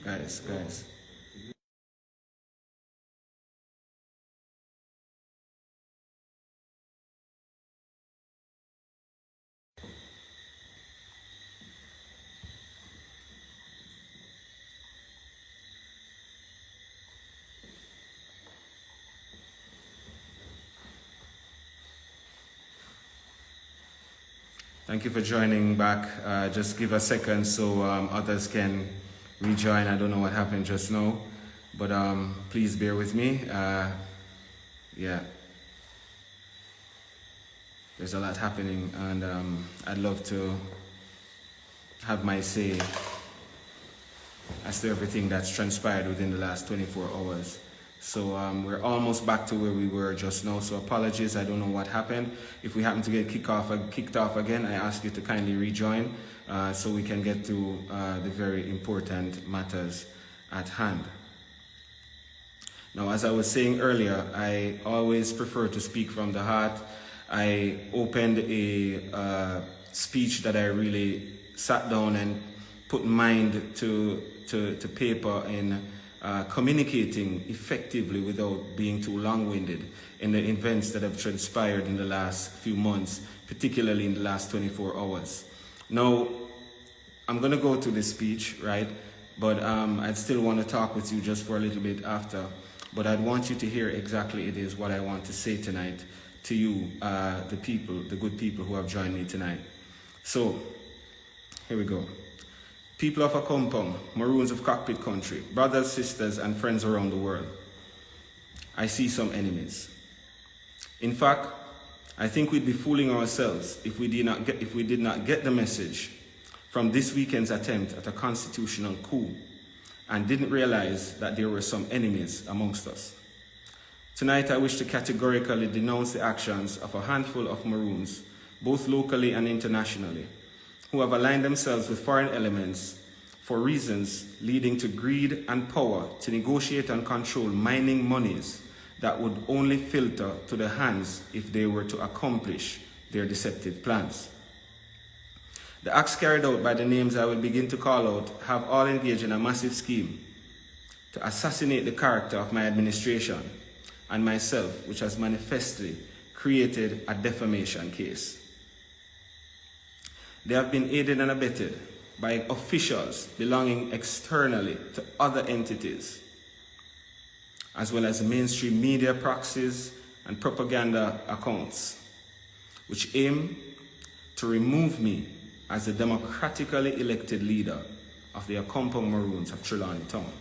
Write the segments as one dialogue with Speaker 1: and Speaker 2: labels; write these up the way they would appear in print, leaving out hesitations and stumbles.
Speaker 1: guys. Thank you for joining back. Just give a second so others can rejoin. I don't know what happened just now, but please bear with me. Yeah, there's a lot happening, and I'd love to have my say as to everything that's transpired within the last 24 hours. So we're almost back to where we were just now, so apologies, I don't know what happened. If we happen to get kicked off again, I ask you to kindly rejoin so we can get to the very important matters at hand. Now, as I was saying earlier, I always prefer to speak from the heart. I opened a speech that I really sat down and put mind to paper in communicating effectively without being too long-winded in the events that have transpired in the last few months, particularly in the last 24 hours. Now, I'm going to go to this speech, right? But I'd still want to talk with you just for a little bit after. But I'd want you to hear exactly it is what I want to say tonight to you, the people, the good people who have joined me tonight. So, here we go. People of Accompong, Maroons of Cockpit Country, brothers, sisters, and friends around the world, I see some enemies. In fact, I think we'd be fooling ourselves if we did not get the message from this weekend's attempt at a constitutional coup and didn't realize that there were some enemies amongst us. Tonight, I wish to categorically denounce the actions of a handful of Maroons, both locally and internationally, who have aligned themselves with foreign elements for reasons leading to greed and power to negotiate and control mining monies that would only filter to the hands if they were to accomplish their deceptive plans. The acts carried out by the names I will begin to call out have all engaged in a massive scheme to assassinate the character of my administration and myself, which has manifestly created a defamation case. They have been aided and abetted by officials belonging externally to other entities, as well as mainstream media proxies and propaganda accounts, which aim to remove me as the democratically elected leader of the Accompong Maroons of Trelawney Town.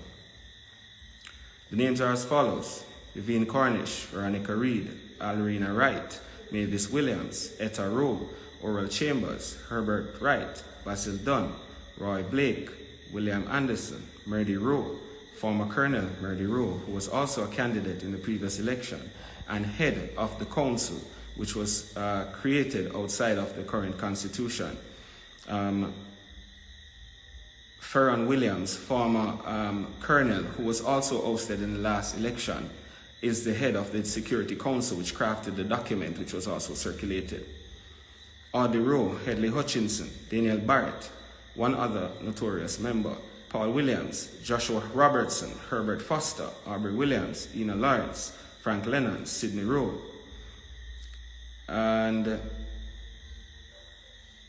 Speaker 1: The names are as follows: Vivian Cornish, Veronica Reed, Alrina Wright, Mavis Williams, Etta Rowe, Oral Chambers, Herbert Wright, Basil Dunn, Roy Blake, William Anderson, Merdy Rowe, former Colonel Merdy Rowe, who was also a candidate in the previous election, and head of the council, which was created outside of the current constitution. Ferron Williams, former colonel, who was also ousted in the last election, is the head of the Security Council, which crafted the document, which was also circulated. Audie Rowe, Hedley Hutchinson, Daniel Barrett, one other notorious member, Paul Williams, Joshua Robertson, Herbert Foster, Aubrey Williams, Ina Lawrence, Frank Lennon, Sidney Rowe, and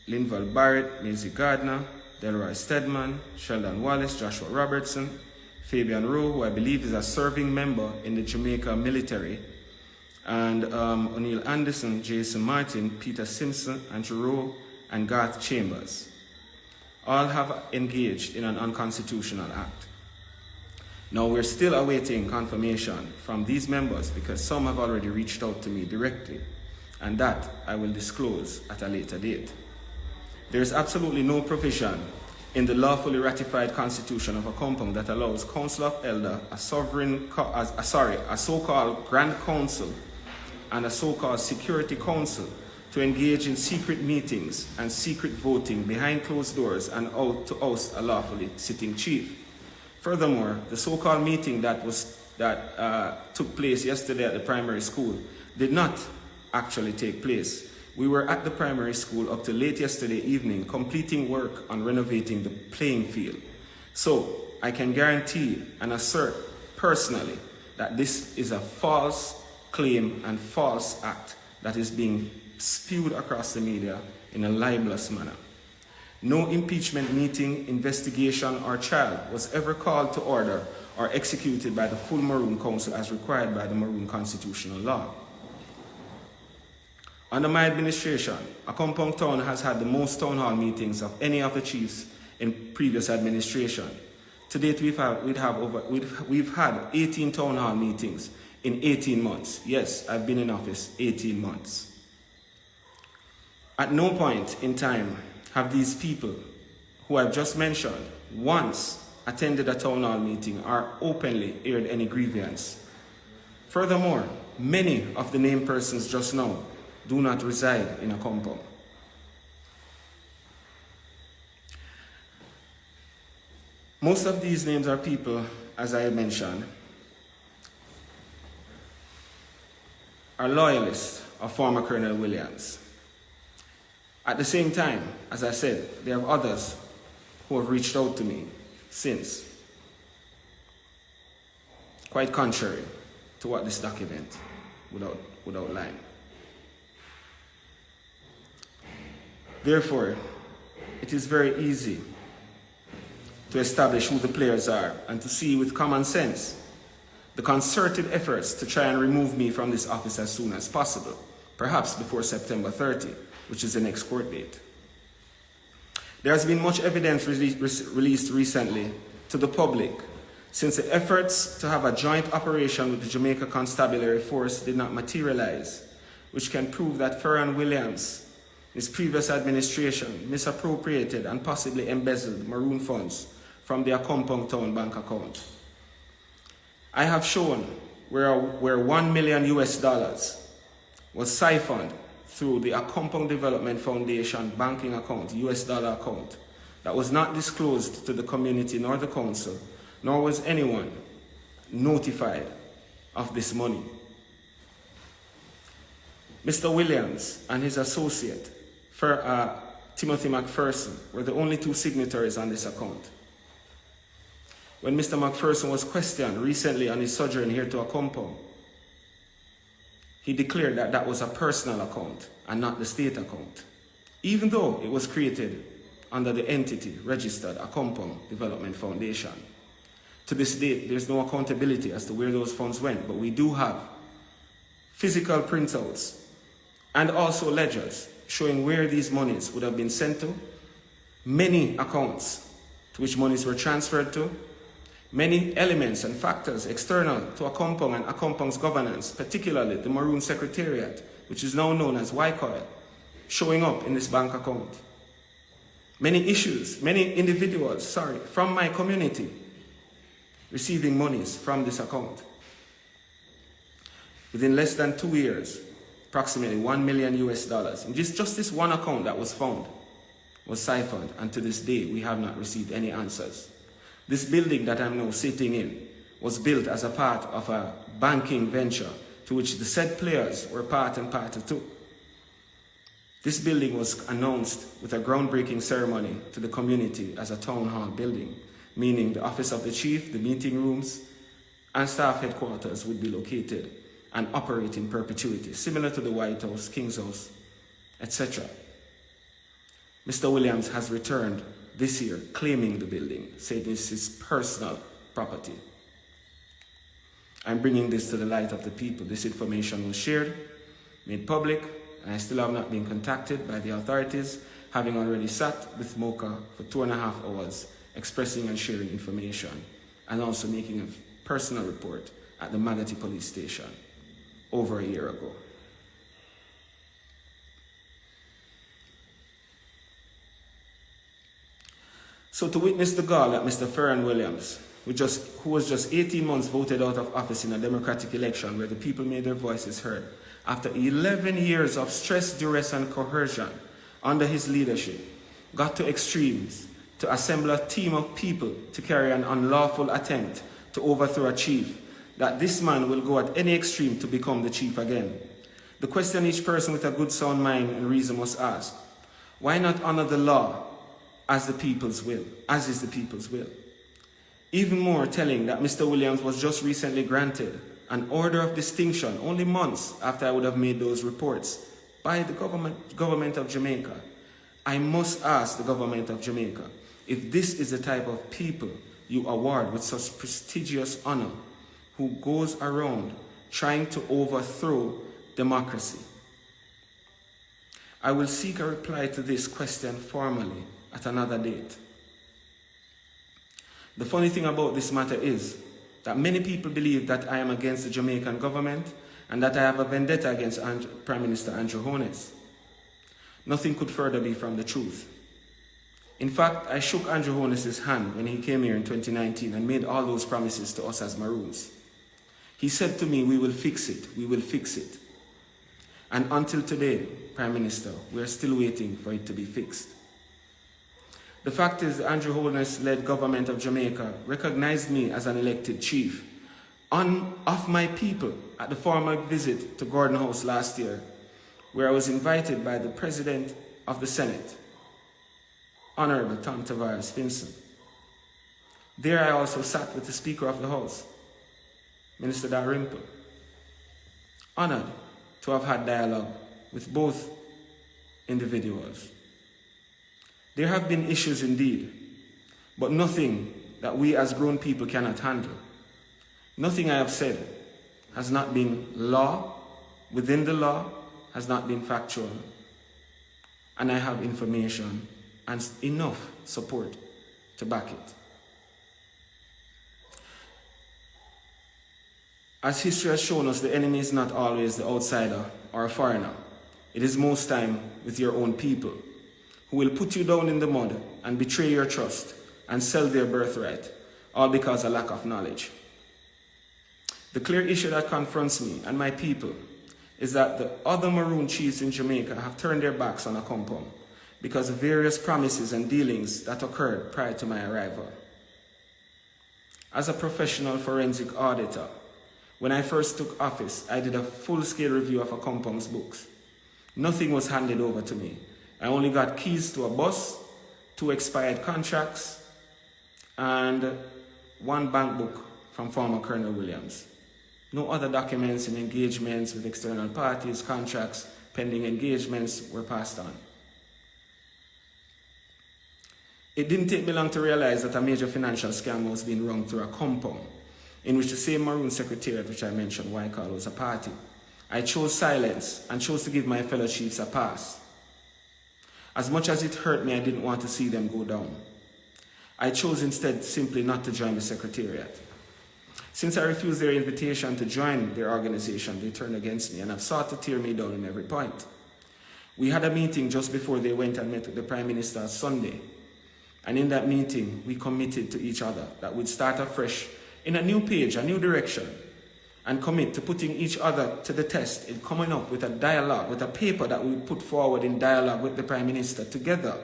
Speaker 1: Linval Barrett, Maisie Gardner, Delroy Stedman, Sheldon Wallace, Joshua Robertson, Fabian Rowe, who I believe is a serving member in the Jamaica military, and O'Neill Anderson, Jason Martin, Peter Simpson, Andrew Rowe, and Garth Chambers. All have engaged in an unconstitutional act. Now, we're still awaiting confirmation from these members because some have already reached out to me directly, and that I will disclose at a later date. There is absolutely no provision in the lawfully ratified constitution of Accompong that allows Council of Elder, a so-called Grand Council, and a so-called Security Council to engage in secret meetings and secret voting behind closed doors and to oust a lawfully sitting chief. Furthermore, the so-called meeting that took place yesterday at the primary school did not actually take place. We were at the primary school up to late yesterday evening completing work on renovating the playing field. So I can guarantee and assert personally that this is a false claim and false act that is being spewed across the media in a libelous manner. No impeachment meeting, investigation, or trial was ever called to order or executed by the full Maroon Council as required by the Maroon constitutional law. Under my administration, Accompong Town has had the most town hall meetings of any of the chiefs in previous administration. To date, we've had 18 town hall meetings in 18 months. Yes, I've been in office 18 months. At no point in time have these people who I've just mentioned once attended a town hall meeting or openly aired any grievance. Furthermore, many of the named persons just now do not reside in Accompong. Most of these names are people, as I mentioned, are loyalists of former Colonel Williams. At the same time, as I said, there are others who have reached out to me since, quite contrary to what this document would outline. Therefore, it is very easy to establish who the players are and to see with common sense the concerted efforts to try and remove me from this office as soon as possible, perhaps before September 30, which is the next court date. There has been much evidence released recently to the public since the efforts to have a joint operation with the Jamaica Constabulary Force did not materialize, which can prove that Ferron Williams, his previous administration, misappropriated and possibly embezzled Maroon funds from the Accompong Town bank account. I have shown where $1 million was siphoned through the Accompong Development Foundation banking account, US dollar account, that was not disclosed to the community nor the council, nor was anyone notified of this money. Mr. Williams and his associate, Timothy McPherson, were the only two signatories on this account. When Mr. McPherson was questioned recently on his sojourn here to Accompong, he declared that that was a personal account and not the state account, even though it was created under the entity registered Accompong Development Foundation. To this date, there's no accountability as to where those funds went, but we do have physical printouts and also ledgers showing where these monies would have been sent to, many accounts to which monies were transferred to, many elements and factors external to Accompong and Accompong's governance, particularly the Maroon Secretariat, which is now known as YCOIL, showing up in this bank account. Many issues, many individuals, from my community receiving monies from this account. Within less than 2 years, approximately $1 million. And just this one account that was found was siphoned, and to this day we have not received any answers. This building that I'm now sitting in was built as a part of a banking venture to which the said players were part and party to. This building was announced with a groundbreaking ceremony to the community as a town hall building, meaning the office of the chief, the meeting rooms, and staff headquarters would be located and operate in perpetuity, similar to the White House, King's House, etc. Mr. Williams has returned this year claiming the building, saying it's his personal property. I'm bringing this to the light of the people. This information was shared, made public, and I still have not been contacted by the authorities, having already sat with Mocha for 2.5 hours, expressing and sharing information, and also making a personal report at the Manatee Police Station over a year ago. So to witness the gall that Mr. Ferron Williams, who was just 18 months voted out of office in a democratic election where the people made their voices heard, after 11 years of stress, duress, and coercion under his leadership, got to extremes to assemble a team of people to carry an unlawful attempt to overthrow a chief, that this man will go at any extreme to become the chief again. The question each person with a good sound mind and reason must ask: why not honor the law as the people's will, as is the people's will? Even more telling that Mr. Williams was just recently granted an order of distinction only months after I would have made those reports by the government of Jamaica. I must ask the government of Jamaica if this is the type of people you award with such prestigious honor, who goes around trying to overthrow democracy. I will seek a reply to this question formally at another date. The funny thing about this matter is that many people believe that I am against the Jamaican government and that I have a vendetta against Prime Minister Andrew Holness. Nothing could further be from the truth. In fact, I shook Andrew Holness's hand when he came here in 2019 and made all those promises to us as Maroons. He said to me, "We will fix it, we will fix it." And until today, Prime Minister, we are still waiting for it to be fixed. The fact is, the Andrew Holness-led government of Jamaica recognized me as an elected chief of my people at the formal visit to Gordon House last year, where I was invited by the President of the Senate, Honorable Tom Tavares Finson. There I also sat with the Speaker of the House, Minister Dalrymple, honored to have had dialogue with both individuals. There have been issues indeed, but nothing that we as grown people cannot handle. Nothing I have said has not been law, within the law, has not been factual, and I have information and enough support to back it. As history has shown us, the enemy is not always the outsider or a foreigner. It is most time with your own people, who will put you down in the mud and betray your trust and sell their birthright, all because of lack of knowledge. The clear issue that confronts me and my people is that the other Maroon chiefs in Jamaica have turned their backs on Accompong because of various promises and dealings that occurred prior to my arrival. As a professional forensic auditor, when I first took office, I did a full-scale review of Accompong's books. Nothing was handed over to me. I only got keys to a bus, 2 expired contracts, and 1 bank book from former Ferron Williams. No other documents and engagements with external parties, contracts, pending engagements were passed on. It didn't take me long to realize that a major financial scam was being run through Accompong, in which the same Maroon Secretariat which I mentioned, Waikal, was a party. I chose silence and chose to give my fellow chiefs a pass. As much as it hurt me, I didn't want to see them go down. I chose instead simply not to join the Secretariat. Since I refused their invitation to join their organization, they turned against me and have sought to tear me down in every point. We had a meeting just before they went and met with the Prime Minister Sunday. And in that meeting, we committed to each other that we'd start afresh in a new page, a new direction, and commit to putting each other to the test in coming up with a dialogue, with a paper that we put forward in dialogue with the Prime Minister together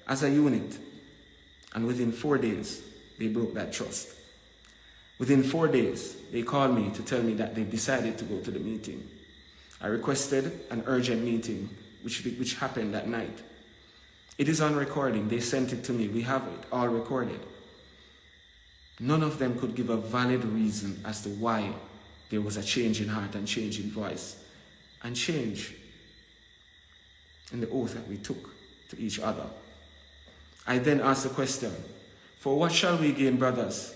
Speaker 1: as a unit. And within 4 days, they broke that trust. Within 4 days, they called me to tell me that they've decided to go to the meeting. I requested an urgent meeting, which happened that night. It is on recording. They sent it to me. We have it all recorded. None of them could give a valid reason as to why there was a change in heart and change in voice and change in the oath that we took to each other. I then asked the question, for what shall we gain, brothers?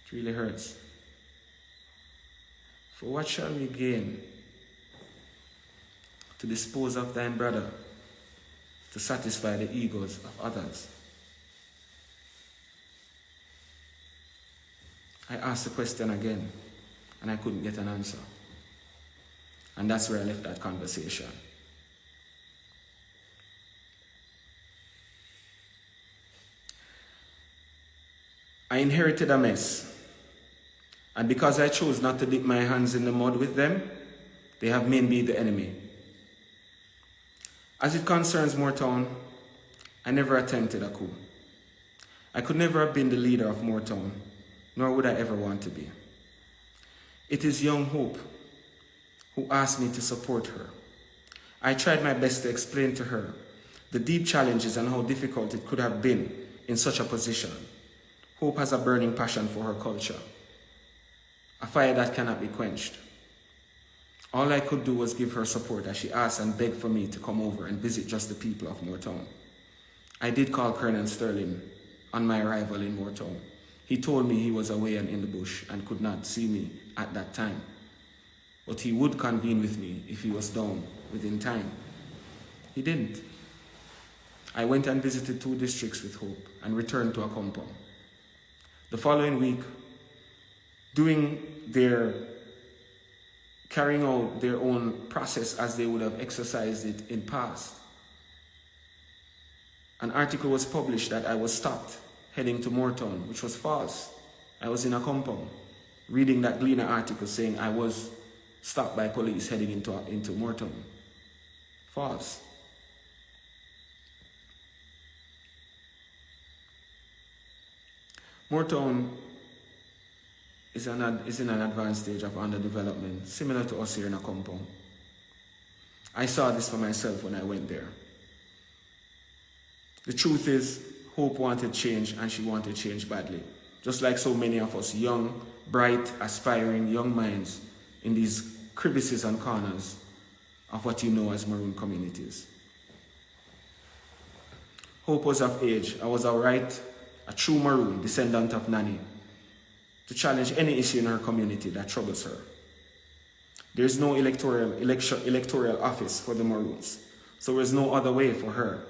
Speaker 1: It really hurts. For what shall we gain? To dispose of thine brother, to satisfy the egos of others. I asked the question again, and I couldn't get an answer. And that's where I left that conversation. I inherited a mess. And because I chose not to dip my hands in the mud with them, they have made me the enemy. As it concerns Moortown, I never attempted a coup. I could never have been the leader of Moortown, nor would I ever want to be. It is young Hope who asked me to support her. I tried my best to explain to her the deep challenges and how difficult it could have been in such a position. Hope has a burning passion for her culture, a fire that cannot be quenched. All I could do was give her support as she asked and begged for me to come over and visit just the people of Moortown. I did call Colonel Sterling on my arrival in Moortown. He told me he was away and in the bush and could not see me at that time, but he would convene with me if he was down within time. He didn't. I went and visited 2 districts with Hope and returned to Accompong. The following week, carrying out their own process as they would have exercised it in past, an article was published that I was stopped heading to Moortown, which was false. I was in Accompong, reading that Gleaner article saying I was stopped by police heading into Moortown. False. Moortown is in an advanced stage of underdevelopment, similar to us here in Accompong. I saw this for myself when I went there. The truth is, Hope wanted change, and she wanted change badly. Just like so many of us young, bright, aspiring young minds in these crevices and corners of what you know as Maroon communities. Hope was of age. I was a true Maroon, descendant of Nanny, to challenge any issue in her community that troubles her. There is no electoral office for the Maroons, so there is no other way for her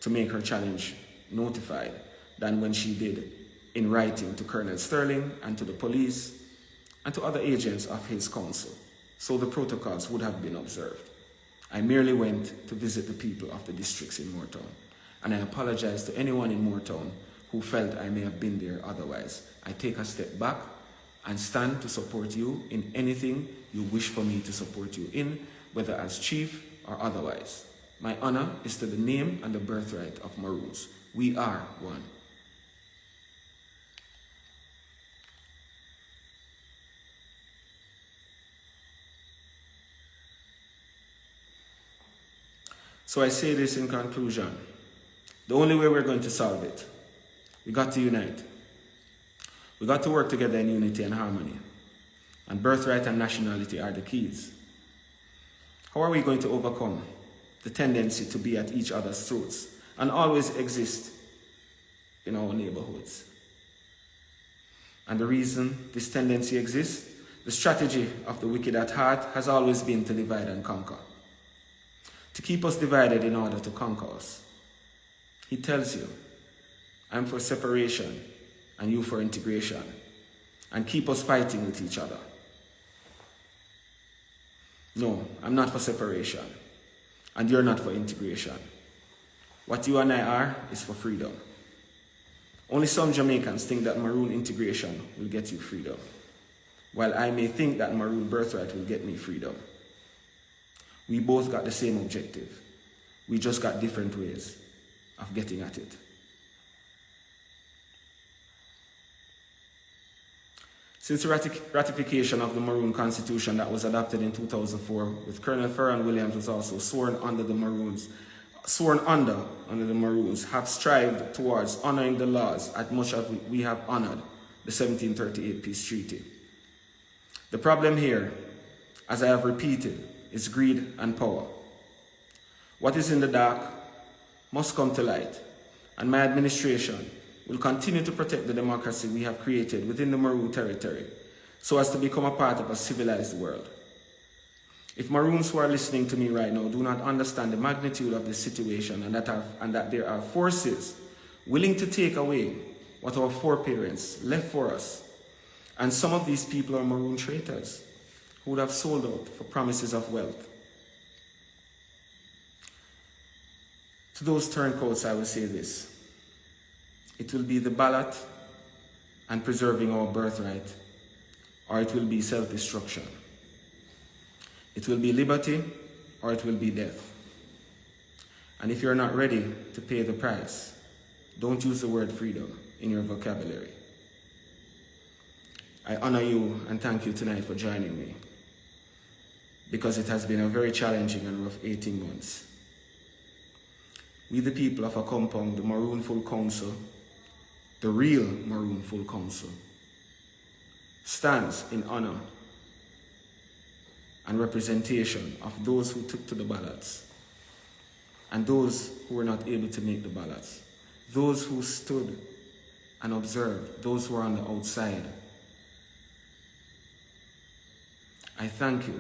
Speaker 1: to make her challenge notified than when she did in writing to Colonel Sterling and to the police and to other agents of his council, so the protocols would have been observed. I merely went to visit the people of the districts in Moortown, and I apologize to anyone in Moortown who felt I may have been there otherwise. I take a step back and stand to support you in anything you wish for me to support you in, whether as chief or otherwise. My honor is to the name and the birthright of Maroons. We are one. So I say this in conclusion. The only way we're going to solve it, we got to unite. We got to work together in unity and harmony. And birthright and nationality are the keys. How are we going to overcome the tendency to be at each other's throats and always exist in our neighborhoods? And the reason this tendency exists, the strategy of the wicked at heart has always been to divide and conquer. To keep us divided in order to conquer us. He tells you, I'm for separation and you for integration, and keep us fighting with each other. No, I'm not for separation, and you're not for integration. What you and I are is for freedom. Only some Jamaicans think that Maroon integration will get you freedom, while I may think that Maroon birthright will get me freedom. We both got the same objective. We just got different ways of getting at it. Since the ratification of the Maroon Constitution that was adopted in 2004, with Colonel Ferron Williams was also sworn under the Maroons, have strived towards honoring the laws as much as we have honored the 1738 Peace Treaty. The problem here, as I have repeated, is greed and power. What is in the dark must come to light, and my administration will continue to protect the democracy we have created within the Maroon territory so as to become a part of a civilized world. If Maroons who are listening to me right now do not understand the magnitude of this situation and that there are forces willing to take away what our foreparents left for us, and some of these people are Maroon traitors who would have sold out for promises of wealth. To those turncoats, I will say this. It will be the ballot and preserving our birthright, or it will be self-destruction. It will be liberty, or it will be death. And if you're not ready to pay the price, don't use the word freedom in your vocabulary. I honor you and thank you tonight for joining me. because it has been a very challenging and rough 18 months. We the people of Accompong, the Maroon Council, the real Maroon Council, stands in honor and representation of those who took to the ballots and those who were not able to make the ballots, those who stood and observed, those who were on the outside. I thank you